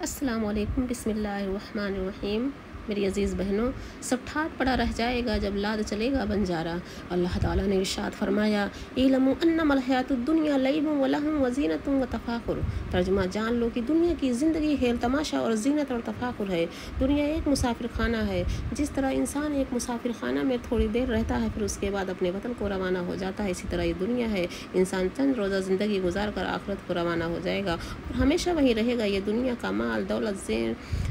السلام علیکم، بسم اللہ الرحمن الرحیم۔ میری عزیز بہنوں، سب ٹھاٹ پڑا رہ جائے گا جب لاد چلے گا بنجارا۔ اللہ تعالیٰ نے ارشاد فرمایا، اعلموا انما الحیاۃ الدنیا لعب ولہو وزینۃ وتفاخر۔ ترجمہ جان لو کہ دنیا کی زندگی کھیل تماشا اور زینت اور تفاخر ہے۔ دنیا ایک مسافر خانہ ہے۔ جس طرح انسان ایک مسافر خانہ میں تھوڑی دیر رہتا ہے، پھر اس کے بعد اپنے وطن کو روانہ ہو جاتا ہے، اسی طرح یہ دنیا ہے۔ انسان چند روزہ زندگی گزار کر آخرت کو روانہ ہو جائے گا اور ہمیشہ وہیں رہے گا۔ یہ دنیا کا مال، دولت،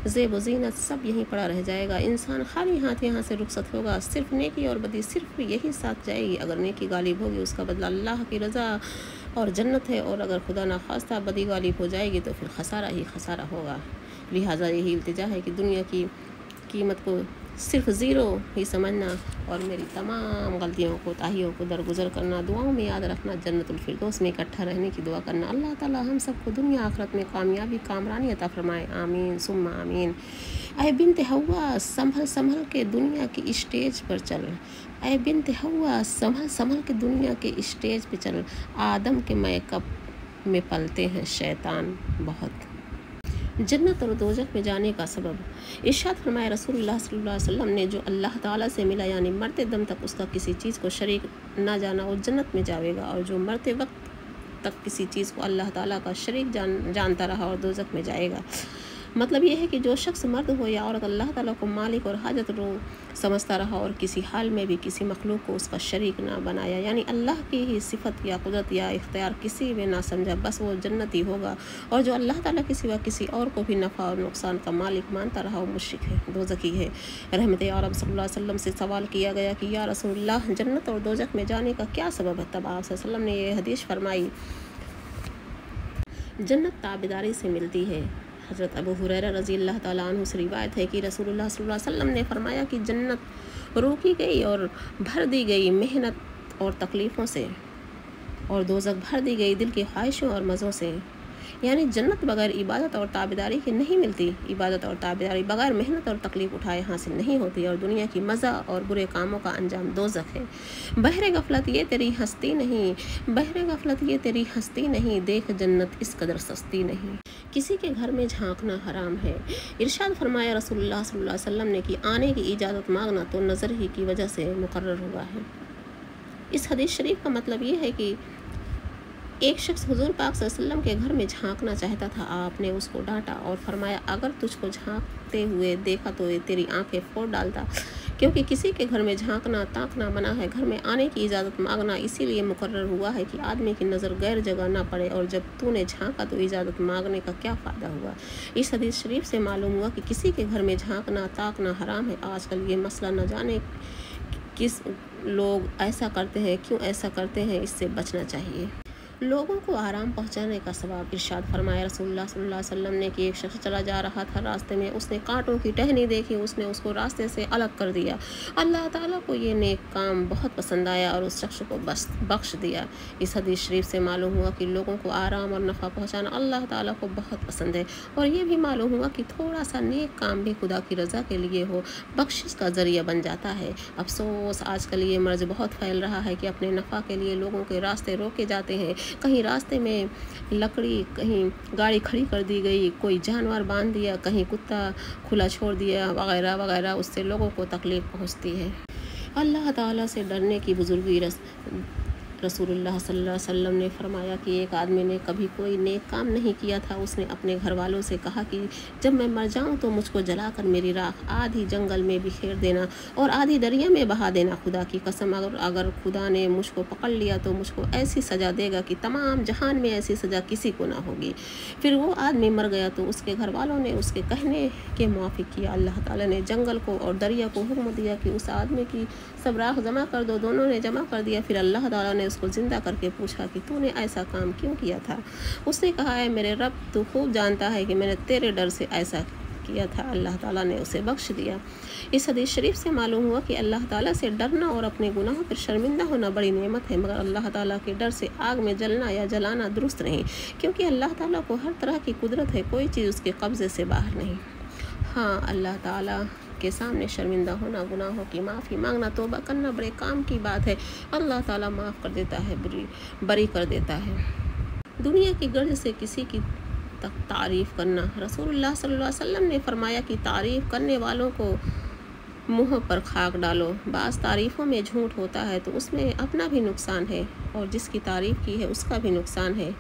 زیب و زینت سب یہیں پڑا رہ جائے گا۔ انسان خالی ہاتھ یہاں سے رخصت ہوگا۔ صرف نیکی اور بدی صرف یہی ساتھ جائے گی۔ اگر نیکی غالب ہوگی اس کا بدلہ اللہ کی رضا اور جنت ہے، اور اگر خدا نخواستہ بدی غالب ہو جائے گی تو پھر خسارہ ہی خسارہ ہوگا۔ لہٰذا یہی التجا ہے کہ دنیا کی قیمت کو صرف زیرو ہی سمجھنا اور میری تمام غلطیوں کو، تاہیوں کو درگزر کرنا، دعاؤں میں یاد رکھنا، جنت الفردوس میں اکٹھا رہنے کی دعا کرنا۔ اللہ تعالیٰ ہم سب کو دنیا آخرت میں کامیابی، کامرانی عطا فرمائے، آمین ثم آمین۔ اے بنت حوا، سنبھل سنبھل کے دنیا کی اسٹیج پر چل۔ اے بنت حوا، سنبھل سنبھل کے دنیا کے اسٹیج پہ چل۔ آدم کے میک اپ میں پلتے ہیں شیطان بہت۔ جنت اور دوزخ میں جانے کا سبب۔ ارشاد فرمایا رسول اللہ صلی اللہ علیہ وسلم نے، جو اللہ تعالیٰ سے ملا یعنی مرتے دم تک اس کا کسی چیز کو شریک نہ جانا، وہ جنت میں جاوے گا، اور جو مرتے وقت تک کسی چیز کو اللہ تعالیٰ کا شریک جانتا رہا اور دوزخ میں جائے گا۔ مطلب یہ ہے کہ جو شخص مرد ہو یا عورت اللہ تعالیٰ کو مالک اور حاجت رو سمجھتا رہا اور کسی حال میں بھی کسی مخلوق کو اس کا شریک نہ بنایا، یعنی اللہ کی ہی صفت یا قدرت یا اختیار کسی میں نہ سمجھا، بس وہ جنتی ہوگا۔ اور جو اللہ تعالیٰ کے سوا کسی اور کو بھی نفع اور نقصان کا مالک مانتا رہا، وہ مشرک ہے، دوزخی ہے۔ رحمت عالم صلی اللہ علیہ وسلم سے سوال کیا گیا کہ یا رسول اللہ، جنت اور دوزخ میں جانے کا کیا سبب ہے؟ تب آپ صلی اللہ علیہ وسلم نے یہ حدیث فرمائی، جنت تابعداری سے ملتی ہے۔ حضرت ابو ہریرہ رضی اللہ تعالیٰ عنہ سے روایت ہے کہ رسول اللہ صلی اللہ علیہ وسلم نے فرمایا کہ جنت روکی گئی اور بھر دی گئی محنت اور تکلیفوں سے، اور دوزخ بھر دی گئی دل کی خواہشوں اور مزوں سے۔ یعنی جنت بغیر عبادت اور تابعداری کے نہیں ملتی، عبادت اور تابعداری بغیر محنت اور تکلیف اٹھائے حاصل نہیں ہوتی، اور دنیا کی مزہ اور برے کاموں کا انجام دوزخ ہے۔ بہر غفلت یہ تیری ہستی نہیں، بہر غفلت یہ تیری ہستی نہیں، دیکھ جنت اس قدر سستی نہیں۔ کسی کے گھر میں جھانکنا حرام ہے۔ ارشاد فرمایا رسول اللہ صلی اللہ علیہ وسلم نے کہ آنے کی اجازت مانگنا تو نظر ہی کی وجہ سے مقرر ہوا ہے۔ اس حدیث شریف کا مطلب یہ ہے کہ ایک شخص حضور پاک صلی اللہ علیہ وسلم کے گھر میں جھانکنا چاہتا تھا۔ آپ نے اس کو ڈانٹا اور فرمایا، اگر تجھ کو جھانکتے ہوئے دیکھا تو تیری آنکھیں پھوڑ ڈالتا، کیونکہ کسی کے گھر میں جھانکنا تاکنا منع ہے۔ گھر میں آنے کی اجازت مانگنا اسی لیے مقرر ہوا ہے کہ آدمی کی نظر غیر جگہ نہ پڑے، اور جب تو نے جھانکا تو اجازت مانگنے کا کیا فائدہ ہوا؟ اس حدیث شریف سے معلوم ہوا کہ کسی کے گھر میں جھانکنا تاکنا حرام ہے۔ آج کل یہ مسئلہ نہ جانے کس لوگ ایسا کرتے ہیں، کیوں ایسا کرتے ہیں، اس سے بچنا چاہیے۔ لوگوں کو آرام پہنچانے کا ثواب۔ ارشاد فرمایا رسول اللہ صلی اللہ علیہ وسلم نے کہ ایک شخص چلا جا رہا تھا، راستے میں اس نے کانٹوں کی ٹہنی دیکھی، اس نے اس کو راستے سے الگ کر دیا۔ اللہ تعالیٰ کو یہ نیک کام بہت پسند آیا اور اس شخص کو بخش دیا۔ اس حدیث شریف سے معلوم ہوا کہ لوگوں کو آرام اور نفع پہنچانا اللہ تعالیٰ کو بہت پسند ہے، اور یہ بھی معلوم ہوا کہ تھوڑا سا نیک کام بھی خدا کی رضا کے لیے ہو، بخشش کا ذریعہ بن جاتا ہے۔ افسوس آج کل یہ مرض بہت پھیل رہا ہے کہ اپنے نفع کے لیے لوگوں کے راستے روکے جاتے ہیں، کہیں راستے میں لکڑی، کہیں گاڑی کھڑی کر دی گئی، کوئی جانور باندھ دیا، کہیں کتا کھلا چھوڑ دیا، وغیرہ وغیرہ، اس سے لوگوں کو تکلیف پہنچتی ہے۔ اللہ تعالیٰ سے ڈرنے کی بزرگی۔ رسول اللہ صلی اللہ علیہ وسلم نے فرمایا کہ ایک آدمی نے کبھی کوئی نیک کام نہیں کیا تھا۔ اس نے اپنے گھر والوں سے کہا کہ جب میں مر جاؤں تو مجھ کو جلا کر میری راکھ آدھی جنگل میں بکھیر دینا اور آدھی دریا میں بہا دینا۔ خدا کی قسم، اگر خدا نے مجھ کو پکڑ لیا تو مجھ کو ایسی سزا دے گا کہ تمام جہان میں ایسی سزا کسی کو نہ ہوگی۔ پھر وہ آدمی مر گیا تو اس کے گھر والوں نے اس کے کہنے کے موافق کیا۔ اللہ تعالیٰ نے جنگل کو اور دریا کو حکم دیا کہ اس آدمی کی سب راکھ جمع کر دو۔ دونوں نے جمع کر دیا۔ پھر اللہ تعالیٰ نے اس کو زندہ کر کے پوچھا کہ تو نے ایسا کام کیوں کیا تھا؟ اس نے کہا، اے میرے رب، تو خوب جانتا ہے کہ میں نے تیرے ڈر سے ایسا کیا تھا۔ اللہ تعالیٰ نے اسے بخش دیا۔ اس حدیث شریف سے معلوم ہوا کہ اللہ تعالیٰ سے ڈرنا اور اپنے گناہوں پر شرمندہ ہونا بڑی نعمت ہے، مگر اللہ تعالیٰ کے ڈر سے آگ میں جلنا یا جلانا درست نہیں، کیونکہ اللہ تعالیٰ کو ہر طرح کی قدرت ہے، کوئی چیز اس کے قبضے سے باہر نہیں۔ ہاں، اللہ تعالیٰ کے سامنے شرمندہ ہونا، گناہوں کی معافی مانگنا، توبہ کرنا بڑے کام کی بات ہے۔ اللہ تعالیٰ معاف کر دیتا ہے، بری کر دیتا ہے۔ دنیا کی غرض سے کسی کی تک تعریف کرنا۔ رسول اللہ صلی اللہ علیہ وسلم نے فرمایا کہ تعریف کرنے والوں کو منہ پر خاک ڈالو۔ بعض تعریفوں میں جھوٹ ہوتا ہے تو اس میں اپنا بھی نقصان ہے، اور جس کی تعریف کی ہے اس کا بھی نقصان ہے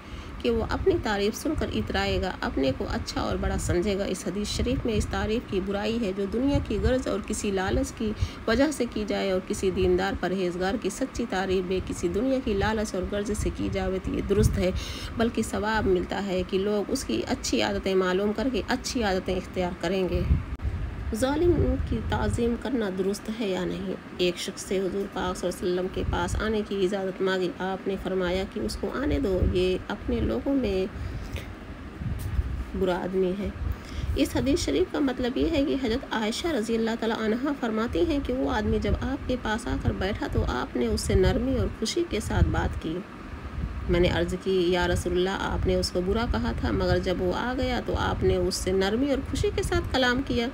کہ وہ اپنی تعریف سن کر اترائے گا، اپنے کو اچھا اور بڑا سمجھے گا۔ اس حدیث شریف میں اس تعریف کی برائی ہے جو دنیا کی غرض اور کسی لالچ کی وجہ سے کی جائے، اور کسی دیندار پرہیزگار کی سچی تعریف بے کسی دنیا کی لالچ اور غرض سے کی جائے تو یہ درست ہے، بلکہ ثواب ملتا ہے کہ لوگ اس کی اچھی عادتیں معلوم کر کے اچھی عادتیں اختیار کریں گے۔ ظالم کی تعظیم کرنا درست ہے یا نہیں؟ ایک شخص سے حضور پاک صلی اللہ علیہ وسلم کے پاس آنے کی اجازت مانگی۔ آپ نے فرمایا کہ اس کو آنے دو، یہ اپنے لوگوں میں برا آدمی ہے۔ اس حدیث شریف کا مطلب یہ ہے کہ حضرت عائشہ رضی اللہ تعالیٰ عنہا فرماتی ہیں کہ وہ آدمی جب آپ کے پاس آ کر بیٹھا تو آپ نے اس سے نرمی اور خوشی کے ساتھ بات کی۔ میں نے عرض کی یا رسول اللہ، آپ نے اس کو برا کہا تھا، مگر جب وہ آ گیا تو آپ نے اس سے نرمی اور خوشی کے ساتھ کلام کیا۔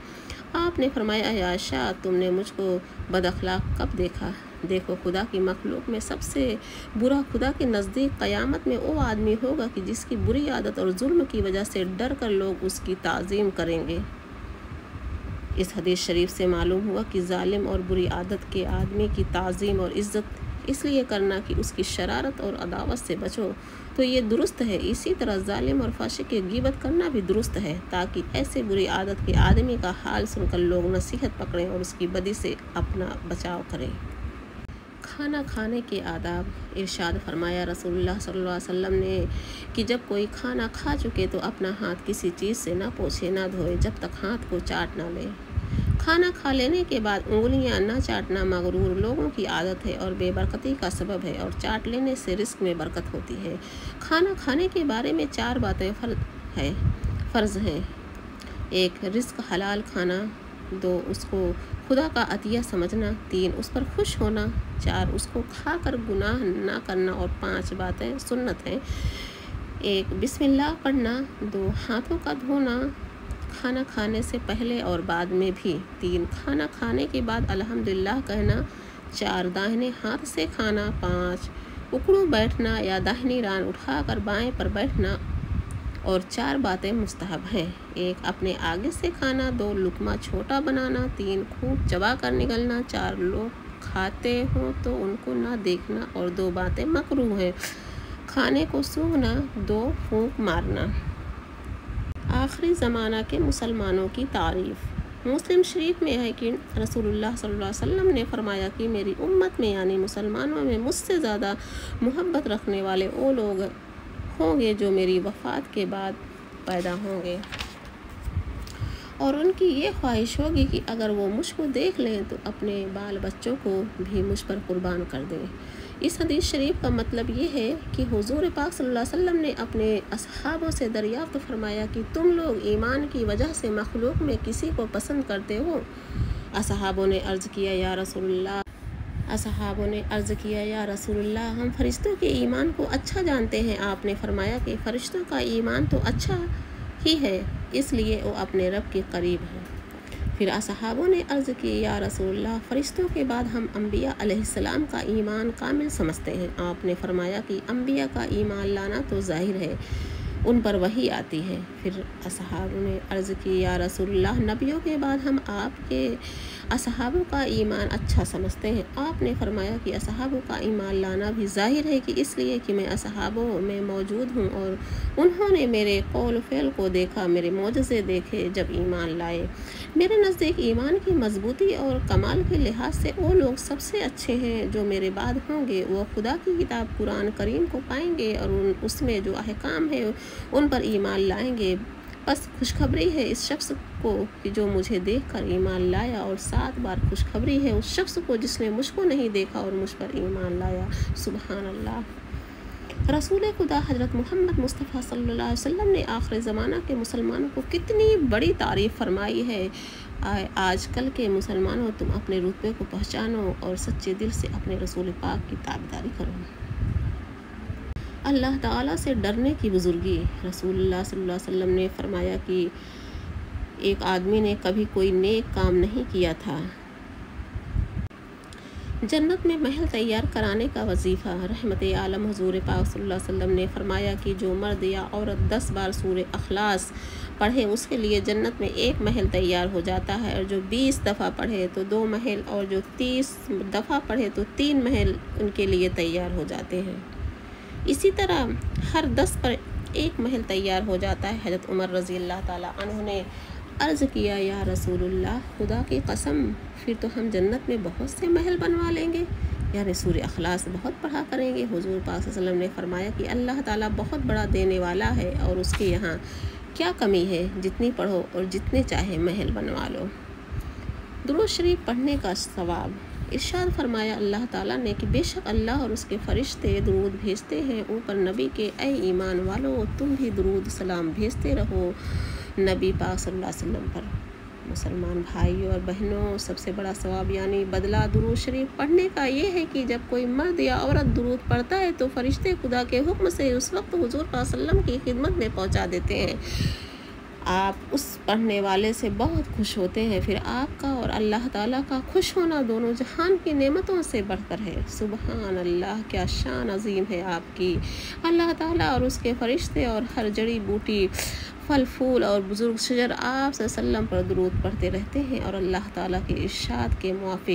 آپ نے فرمایا اے عائشہ، تم نے مجھ کو بد اخلاق کب دیکھا؟ دیکھو، خدا کی مخلوق میں سب سے برا خدا کے نزدیک قیامت میں وہ آدمی ہوگا کہ جس کی بری عادت اور ظلم کی وجہ سے ڈر کر لوگ اس کی تعظیم کریں گے۔ اس حدیث شریف سے معلوم ہوا کہ ظالم اور بری عادت کے آدمی کی تعظیم اور عزت اس لیے کرنا کہ اس کی شرارت اور عداوت سے بچو، تو یہ درست ہے۔ اسی طرح ظالم اور فاسق کی غیبت کرنا بھی درست ہے، تاکہ ایسے بری عادت کے آدمی کا حال سن کر لوگ نصیحت پکڑیں اور اس کی بدی سے اپنا بچاؤ کریں۔ کھانا کھانے کے آداب۔ ارشاد فرمایا رسول اللہ صلی اللہ علیہ وسلم نے کہ جب کوئی کھانا کھا چکے تو اپنا ہاتھ کسی چیز سے نہ پوچھے نہ دھوئے جب تک ہاتھ کو چاٹ نہ لے۔ کھانا کھا لینے کے بعد انگلیاں نہ چاٹنا مغرور لوگوں کی عادت ہے اور بے برکتی کا سبب ہے، اور چاٹ لینے سے رزق میں برکت ہوتی ہے۔ کھانا کھانے کے بارے میں 4 باتیں فرض ہیں۔ 1 رزق حلال کھانا، 2 اس کو خدا کا عطیہ سمجھنا، 3 اس پر خوش ہونا، 4 اس کو کھا کر گناہ نہ کرنا، اور 5 باتیں سنت ہیں۔ 1 بسم اللہ پڑھنا، 2 ہاتھوں کا دھونا کھانا کھانے سے پہلے اور بعد میں بھی، 3 کھانا کھانے کے بعد الحمدللہ کہنا، 4 داہنے ہاتھ سے کھانا، 5 اکڑوں بیٹھنا یا داہنی ران اٹھا کر بائیں پر بیٹھنا، اور 4 باتیں مستحب ہیں۔ 1 اپنے آگے سے کھانا، 2 لقمہ چھوٹا بنانا، 3 خوب چبا کر نگلنا، 4 لوگ کھاتے ہوں تو ان کو نہ دیکھنا، اور 2 باتیں مکروہ ہیں، کھانے کو سونگھنا، 2 پھونک مارنا۔ آخری زمانہ کے مسلمانوں کی تعریف۔ مسلم شریف میں ہے کہ رسول اللہ صلی اللہ علیہ وسلم نے فرمایا کہ میری امت میں یعنی مسلمانوں میں مجھ سے زیادہ محبت رکھنے والے وہ لوگ ہوں گے جو میری وفات کے بعد پیدا ہوں گے، اور ان کی یہ خواہش ہوگی کہ اگر وہ مجھ کو دیکھ لیں تو اپنے بال بچوں کو بھی مجھ پر قربان کر دیں۔ اس حدیث شریف کا مطلب یہ ہے کہ حضور پاک صلی اللہ علیہ وسلم نے اپنے اصحابوں سے دریافت فرمایا کہ تم لوگ ایمان کی وجہ سے مخلوق میں کسی کو پسند کرتے ہو؟ اصحابوں نے عرض کیا یا رسول اللہ، ہم فرشتوں کے ایمان کو اچھا جانتے ہیں۔ آپ نے فرمایا کہ فرشتوں کا ایمان تو اچھا ہی ہے، اس لیے وہ اپنے رب کے قریب ہیں۔ پھر اصحابوں نے عرض کی یا رسول اللہ، فرشتوں کے بعد ہم انبیاء علیہ السلام کا ایمان کامل سمجھتے ہیں۔ آپ نے فرمایا کہ انبیاء کا ایمان لانا تو ظاہر ہے، ان پر وحی آتی ہے۔ پھر اصحابوں نے عرض کی یا رسول اللہ، نبیوں کے بعد ہم آپ کے اصحابوں کا ایمان اچھا سمجھتے ہیں۔ آپ نے فرمایا کہ اصحابوں کا ایمان لانا بھی ظاہر ہے کہ اس لیے کہ میں اصحابوں میں موجود ہوں اور انہوں نے میرے قول فعل کو دیکھا، میرے معجزے دیکھے جب ایمان لائے۔ میرے نزدیک ایمان کی مضبوطی اور کمال کے لحاظ سے وہ لوگ سب سے اچھے ہیں جو میرے بعد ہوں گے۔ وہ خدا کی کتاب قرآن کریم کو پائیں گے اور اس میں جو احکام ہے ان پر ایمان لائیں گے۔ بس خوشخبری ہے اس شخص کو کہ جو مجھے دیکھ کر ایمان لایا، اور 7 بار خوشخبری ہے اس شخص کو جس نے مجھ کو نہیں دیکھا اور مجھ پر ایمان لایا۔ سبحان اللہ۔ رسول خدا حضرت محمد مصطفیٰ صلی اللہ علیہ وسلم نے آخر زمانہ کے مسلمانوں کو کتنی بڑی تعریف فرمائی ہے۔ آج کل کے مسلمانوں، تم اپنے رتبے کو پہچانو اور سچے دل سے اپنے رسول پاک کی تابعداری کرو۔ اللہ تعالیٰ سے ڈرنے کی بزرگی۔ رسول اللہ صلی اللہ علیہ وسلم نے فرمایا کہ ایک آدمی نے کبھی کوئی نیک کام نہیں کیا تھا، جنت میں محل تیار کرانے کا وظیفہ۔ رحمت عالم حضور پاک صلی اللہ علیہ وسلم نے فرمایا کہ جو مرد یا عورت 10 بار سورہ اخلاص پڑھے اس کے لیے جنت میں 1 محل تیار ہو جاتا ہے، اور جو 20 دفعہ پڑھے تو 2 محل، اور جو 30 دفعہ پڑھے تو 3 محل ان کے لیے تیار ہو جاتے ہیں۔ اسی طرح ہر 10 پر 1 محل تیار ہو جاتا ہے۔ حضرت عمر رضی اللہ تعالیٰ عنہ نے عرض کیا، یا رسول اللہ، خدا کی قسم، پھر تو ہم جنت میں بہت سے محل بنوا لیں گے، یعنی سورہ اخلاص بہت پڑھا کریں گے۔ حضور پاک صلی اللہ علیہ وسلم نے فرمایا کہ اللہ تعالیٰ بہت بڑا دینے والا ہے، اور اس کے یہاں کیا کمی ہے، جتنی پڑھو اور جتنے چاہے محل بنوا لو۔ درود شریف پڑھنے کا ثواب۔ ارشاد فرمایا اللہ تعالیٰ نے کہ بے شک اللہ اور اس کے فرشتے درود بھیجتے ہیں اوپر نبی کے، اے ایمان والو تم بھی درود سلام بھیجتے رہو نبی پاک صلی اللہ علیہ وسلم پر۔ مسلمان بھائیوں اور بہنوں، سب سے بڑا ثواب یعنی بدلہ درود شریف پڑھنے کا یہ ہے کہ جب کوئی مرد یا عورت درود پڑھتا ہے تو فرشتے خدا کے حکم سے اس وقت حضور پاک صلی اللہ علیہ وسلم کی خدمت میں پہنچا دیتے ہیں۔ آپ اس پڑھنے والے سے بہت خوش ہوتے ہیں، پھر آپ کا اور اللہ تعالیٰ کا خوش ہونا دونوں جہان کی نعمتوں سے بڑھ کر ہے۔ سبحان اللہ، کیا شان عظیم ہے آپ کی۔ اللہ تعالیٰ اور اس کے فرشتے اور ہر جڑی بوٹی، پھل پھول اور بزرگ شجر آپ صلی اللہ علیہ وسلم پر درود پڑھتے رہتے ہیں اور اللہ تعالیٰ کے ارشاد کے موافق